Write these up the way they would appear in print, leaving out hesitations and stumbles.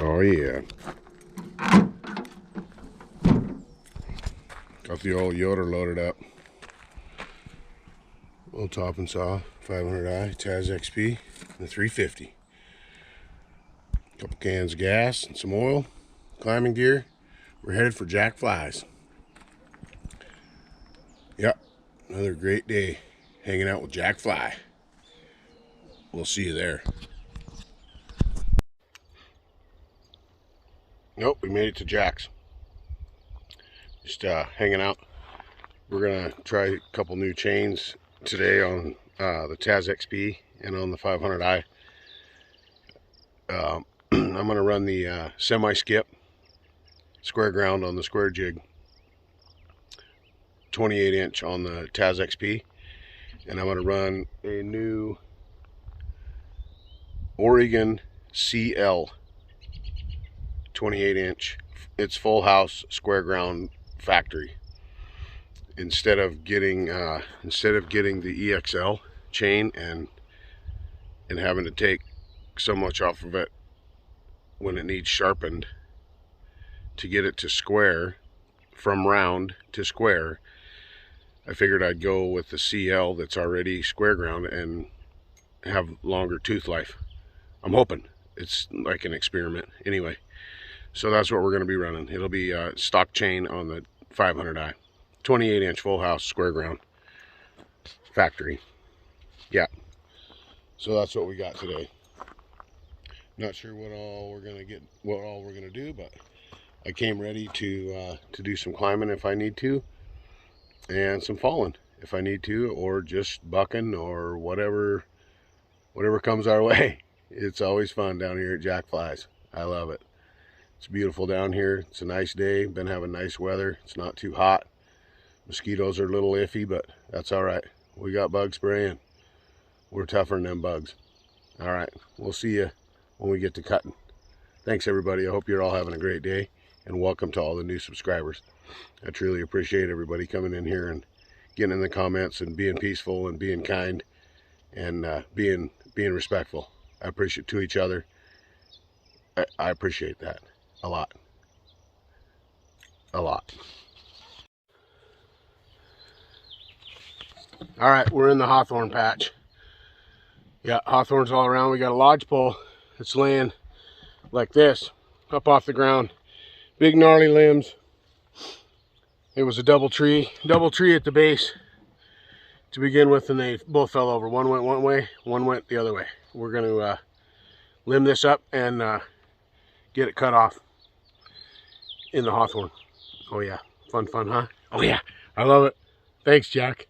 Oh yeah. Got the old Yoder loaded up. Old top and saw, 500i, Taz XP, and the 350. Couple cans of gas and some oil, climbing gear. We're headed for Jack Flies. Yep, another great day hanging out with Jack Fly. We'll see you there. Nope, we made it to Jack's. Just hanging out. We're gonna try a couple new chains today on the Taz XP and on the 500i. I'm gonna run the semi-skip square ground on the square jig, 28 inch on the Taz XP, and I'm gonna run a new Oregon CL 28 inch. It's full house square ground factory. Instead of getting the EXL chain and having to take so much off of it when it needs sharpened to get it to square, from round to square, I figured I'd go with the CL that's already square ground and have longer tooth life. I'm hoping. It's like an experiment anyway. So that's what we're going to be running. It'll be a stock chain on the 500i. 28 inch full house square ground factory. Yeah. So that's what we got today. Not sure what all we're gonna do, but I came ready to do some climbing if I need to, and some falling if I need to, or just bucking or whatever comes our way. It's always fun down here at Jack Flies. I love it. It's beautiful down here. It's a nice day. Been having nice weather. It's not too hot. Mosquitoes are a little iffy, but that's all right. We got bug spraying. We're tougher than them bugs. All right, we'll see you when we get to cutting. Thanks everybody. I hope you're all having a great day, and welcome to all the new subscribers. I truly appreciate everybody coming in here and getting in the comments and being peaceful and being kind and being respectful. I appreciate to each other. I appreciate that a lot. A lot. All right, we're in the hawthorn patch. Yeah, hawthorns all around. We got a lodgepole that's laying like this, up off the ground. Big gnarly limbs. It was a double tree at the base to begin with, and they both fell over. One went one way, one went the other way. We're going to limb this up and get it cut off in the hawthorn. Oh yeah, fun, huh? Oh yeah, I love it. Thanks, Jack.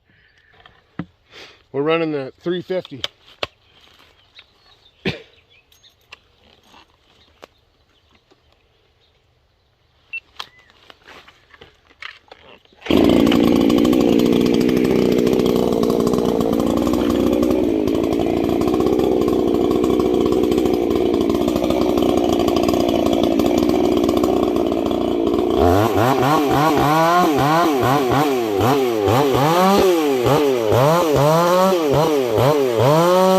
We're running the 350. Oh,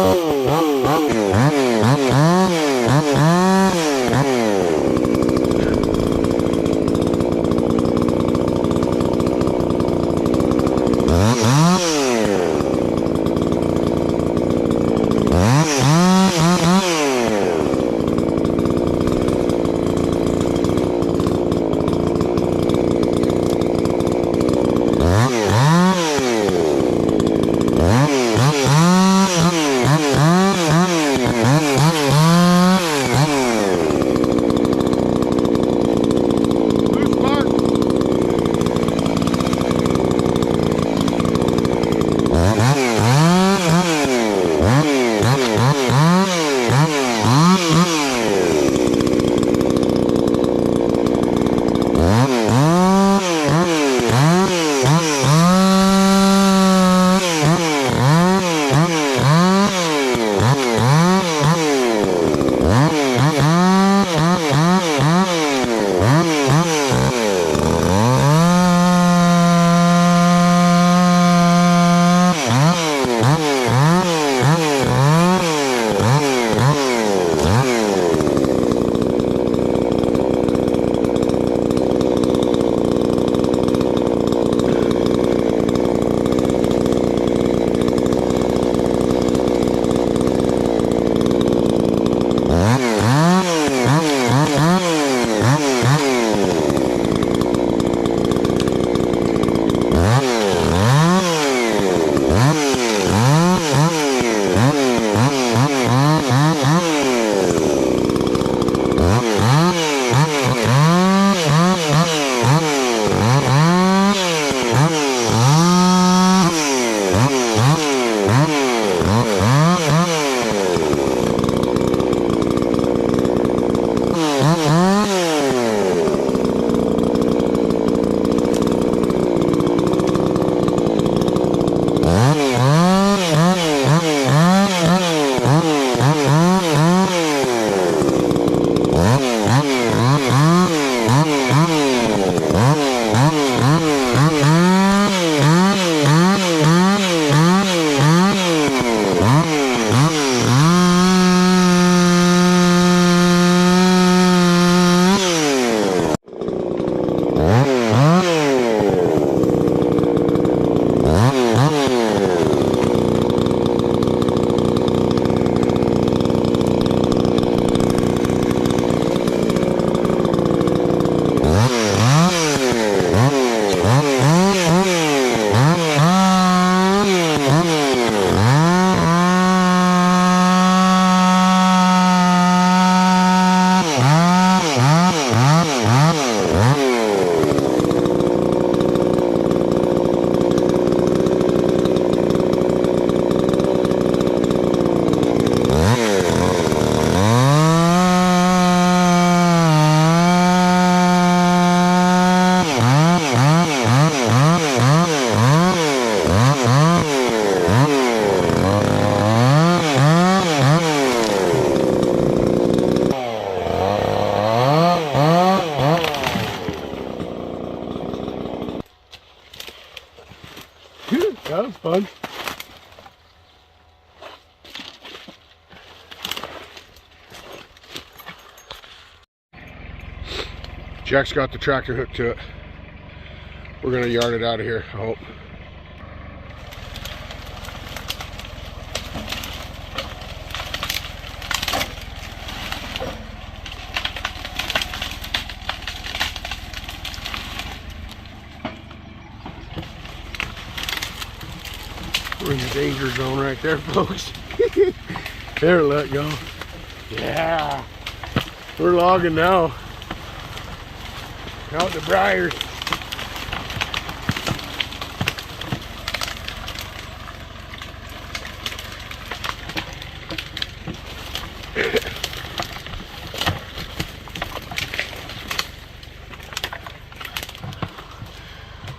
Jack's got the tractor hooked to it. We're gonna yard it out of here, I hope. We're in the danger zone right there, folks. There, let go. Yeah. We're logging now. Out the briars.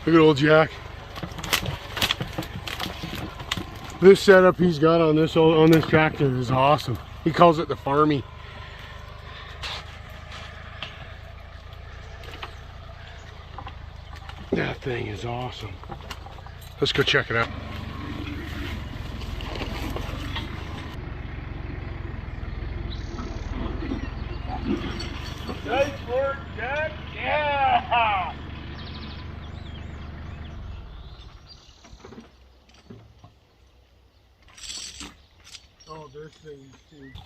Look at old Jack. This setup he's got on this tractor is awesome. He calls it the Farmi. That thing is awesome. Let's go check it out. Nice work, Jack. Yeah. Oh, this thing is huge.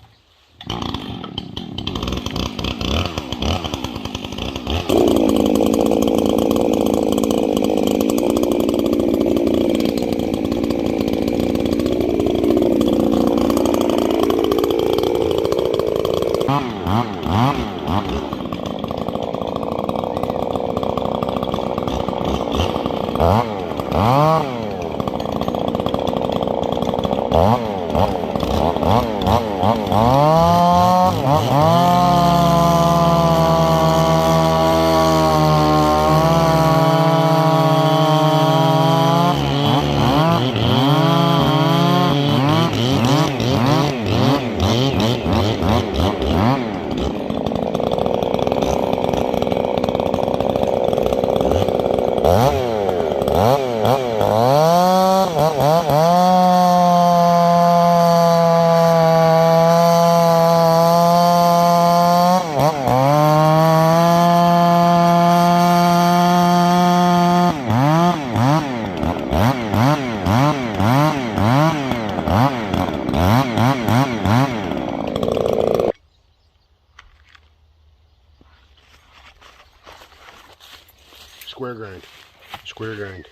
Square grind.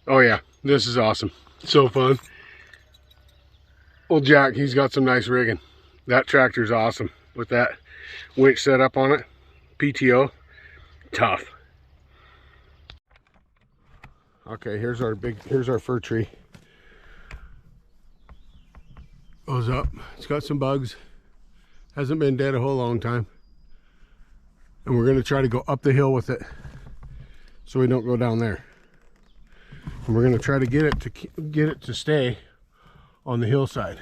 Oh yeah, this is awesome. So fun. Old Jack, he's got some nice rigging. That tractor's awesome with that winch set up on it. PTO, tough. Okay, here's our fir tree. Goes up. It's got some bugs. Hasn't been dead a whole long time. And we're gonna try to go up the hill with it so we don't go down there. And we're gonna try to get it to stay on the hillside.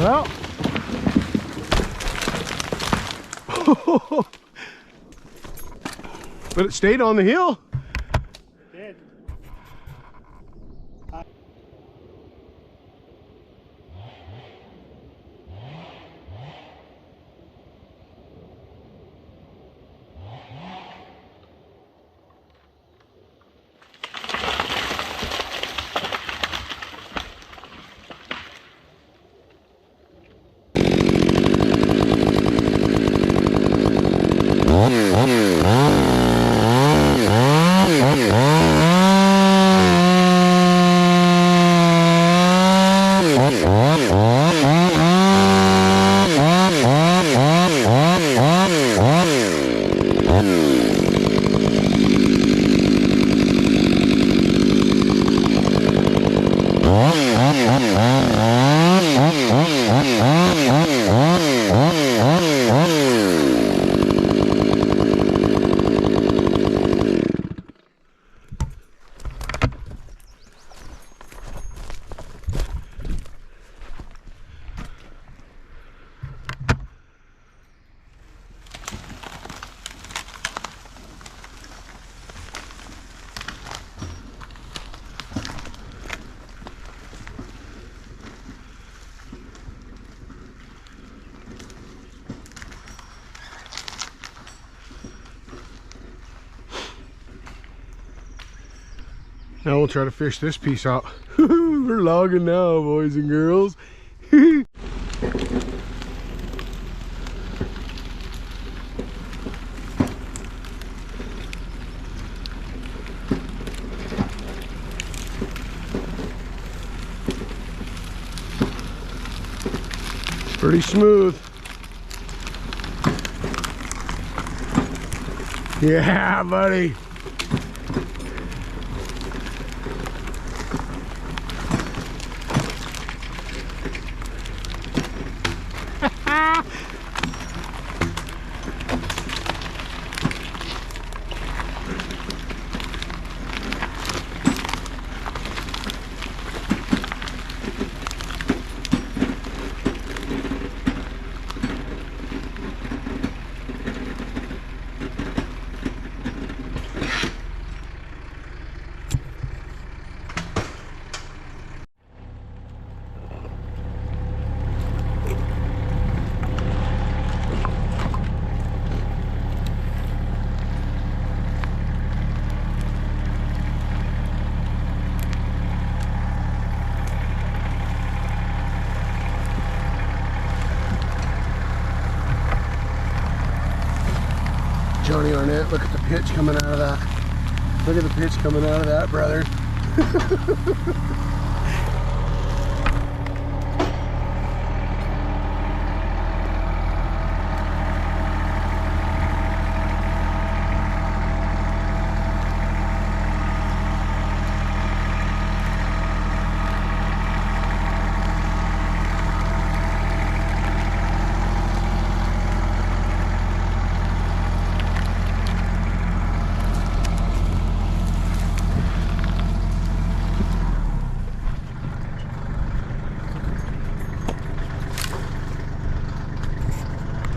Well, but it stayed on the hill. It did. Now we'll try to fish this piece out. We're logging now, boys and girls. Pretty smooth. Yeah, buddy. Johnny Arnett, look at the pitch coming out of that. Look at the pitch coming out of that, brother.